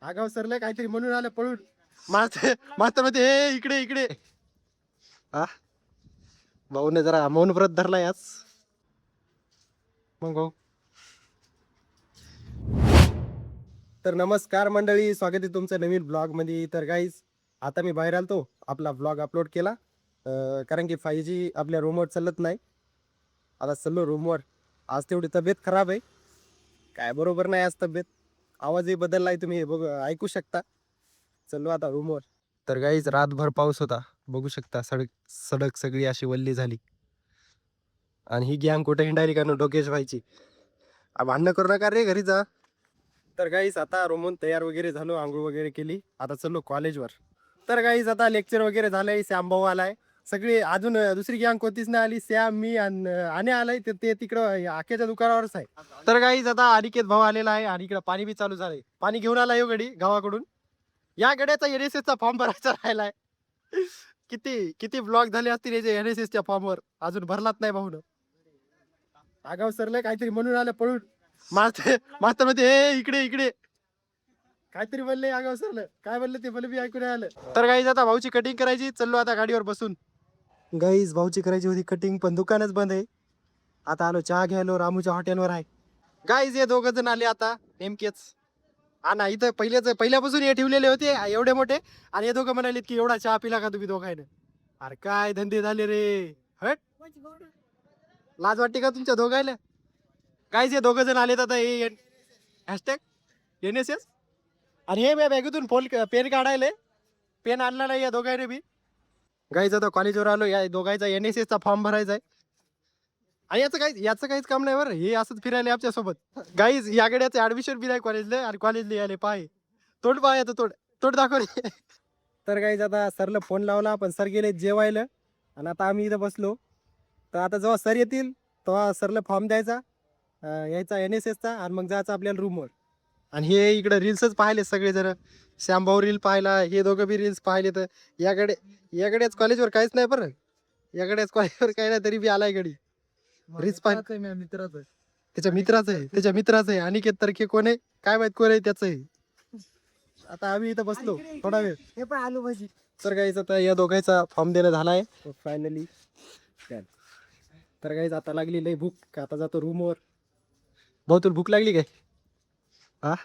आगाव सरला काहीतरी म्हणून आलं पळून. मास्तर मध्ये हे इकडे इकडे. हा भाऊने जरा मौन व्रत धरलाय आज. मग भाऊ. तर नमस्कार मंडळी, स्वागत आहे तुमचं नवीन ब्लॉग मध्ये. तर गाईज आता मी बाहेर आलतो, आपला ब्लॉग अपलोड केला. कारण की 5G आपल्या रूमवर चालत नाही. आता चाललो रूमवर. आज तेवढी तब्येत खराब आहे, काय बरोबर नाही आज तब्येत. आवाजही बदललाय, तुम्ही बघ ऐकू शकता. चाललो आता रूमवर. तर गाईज रातभर पाऊस होता, बघू शकता. सडक सगळी अशी वल्ली झाली. आणि ही गॅंग कुठे हिंडायली का डोकेश व्हायची. भांडणं करू नका रे, घरी जा. तर गाईस आता रूमहून तयार वगैरे झालो, आंघोळ वगैरे केली. आता चाललो कॉलेजवर. तर गाईस आता लेक्चर वगैरे झालंय. श्याम भाऊ आलाय. सगळी अजून दुसरी गँग कोणतीच नाही आली. श्याम, मी आणि आलाय ते तिकडं आख्याच्या दुकानावरच आहे. तर गाईस आता अनिकेत भाऊ आलेला आहे आणि इकडं पाणी बी चालू झालंय. पाणी घेऊन आला यो गडी गावाकडून. या गड्याचा NSS चा फॉर्म भरायचा राहिलाय. किती किती ब्लॉक झाले असतील याचे NSS च्या फॉर्मवर, अजून भरलाच नाही भाऊन. आगाव सरला काहीतरी म्हणून आलं पळून. मास्तर मध्ये हे इकडे इकडे काहीतरी बोलले आगाव सरलं. काय बोलले ते मला बी ऐकू नाही आलं. तर गाईज आता भाऊची कटिंग करायची, चाललो आता गाडीवर बसून. गाईज भाऊची करायची होती कटिंग, पण दुकानच बंद आहे. आता आलो चहा घ्यायलो, रामूच्या हॉटेलवर आहे. गाईज हे दोघ जण आले आता नेमकेच. हा ना, इथं पहिल्यापासून हे ठेवलेले होते एवढे मोठे. आणि हे दोघं म्हणाले की एवढा चहा पिला का तुम्ही दोघांना. अरे काय धंदे झाले रे. हट, लाज वाटते का तुमच्या दोघायला. गाईज हे दोघ जण आलेत आता. हे हॅशटॅग NSS. आणि हे मी बॅगेतून पेन काढायले. पेन आणला नाही या दोघांनी बी. गाईज आता कॉलेजवर आलो, या दोघांचा NSS चा फॉर्म भरायचा आहे. आणि याचं काहीच काम नाही बरं, हे असंच फिरायला आमच्या सोबत. गाईज याकडे ऍडमिशन बी नाही कॉलेजला, आणि कॉलेजला यायला पाय तोड पाय तोड तोड दाखवले. तर गाईज आता सरला फोन लावला, पण सर गेले जेवायला. आणि आता आम्ही इथं बसलो. तर आता जेव्हा सर येतील तेव्हा सरला फॉर्म द्यायचा, यायचा NSS चा, आणि मग जायचं आपल्याला रूमवर. आणि हे इकडे रील्सच पाहिले सगळेजण. श्यामभाऊ रील पाहिला, हे दोघं बी रील्स पाहिले. तर याकडेच कॉलेजवर काहीच नाही बरं. याकडेच कॉलेजवर काही नाही, तरी बी आलाय गडी. रील्स पाहिजे मित्राचं, त्याच्या मित्राचं आहे. अनिकेत तर्के कोण आहे काय माहित, कोण आहे त्याचं आहे. आता आम्ही इथं बसलो थोडा वेळ. हे पण आलू भाजी. तर गाईज आता या दोघांचा फॉर्म देणं झालाय फायनली. तर गाईज आता लागली लई भूक, आता जातो रूमवर. भाऊ तुला भूक लागली काय. हा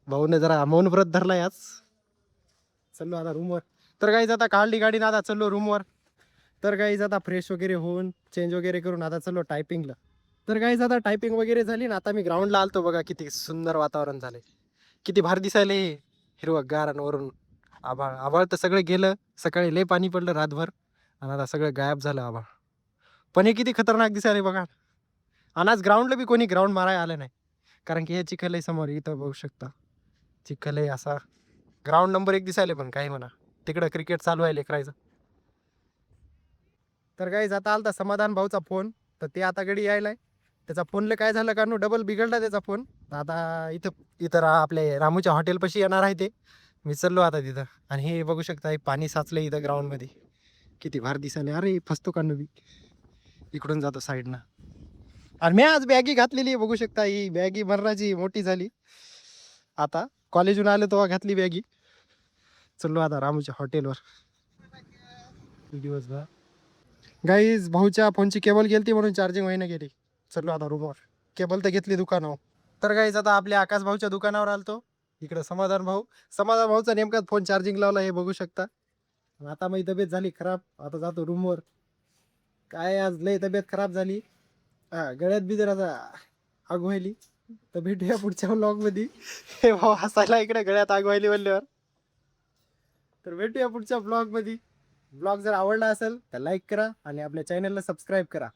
भाऊने जरा मौन व्रत धरलाय आज. चलो आता रूमवर. तर गाईज आता काढली गाडी ना, आता चलो रूमवर. तर गाईज आता फ्रेश वगैरे होऊन चेंज वगैरे करून आता चलो टायपिंगला. तर गाईज आता टायपिंग वगैरे झाली ना, आता मी ग्राउंडला आलतो. बघा किती सुंदर वातावरण झालंय, किती भारी दिसायले हिरवं गार. वरून आभाळ आभाळ तर सगळं गेलं. सकाळी लय पाणी पडलं रातभर, आणि आता सगळं गायब झालं आभाळ. पण हे किती खतरनाक दिसायले बघा. आणि आज ग्राउंडला बी कोणी ग्राउंड मारायला आलं नाही, कारण की हे चिखल आहे समोर. इथं बघू शकता चिखल आहे असा. ग्राउंड नंबर 1 दिसायले, पण काही म्हणा तिकडं क्रिकेट चालू आहे लेकरायचं. तर गाईज आता आलता समाधान भाऊचा फोन, तर ते आता गडी यायलाय. त्याचा फोनला काय झालं का डबल बिघडला त्याचा फोन. आता इथं इथं आपले रामूच्या हॉटेलपाशी येणार आहे ते. मी चाललो आता तिथं. आणि हे बघू शकता, हे पाणी साचलं इथं ग्राउंडमध्ये, किती भार दिसायले. अरे फसतो का बी. इकडून जातो साईडनं. आणि मी आज बॅगी घातलेली बघू शकता, ही बॅगी मर्राची मोठी झाली. आता कॉलेजून आलो तेव्हा घातली बॅगी. चलो आता रामूच्या हॉटेलवर. दिवसभर गाईज भाऊच्या फोनची केबल गेलती म्हणून चार्जिंग व्हायला गेली. चलो आता रूमवर. केबल तर घेतली दुकानावर. तर गाईज आता आपल्या आकाश भाऊच्या दुकानावर आलतो. इकडे समाधान भाऊचा नेमका फोन चार्जिंग लावला, हे बघू शकता. आता माझी तब्येत झाली खराब, आता जातो रूमवर. काय आज लय तब्येत खराब झाली. गळ्यात बी जरा आग व्हायली. तर भेटूया पुढच्या ब्लॉग मध्ये. हे भाऊ हसायला इकडे, गळ्यात आग व्हायली म्हणल्यावर. तर भेटूया पुढच्या ब्लॉग मध्ये. ब्लॉग जर आवडला असेल तर लाईक करा, आणि आपल्या चॅनलला सबस्क्राईब करा.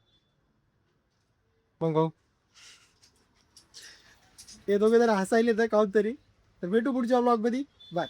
मग भाऊ ते दोघे जरा हसायले तर काहून तरी. तर भेटू पुढच्या ब्लॉग मध्ये. बाय.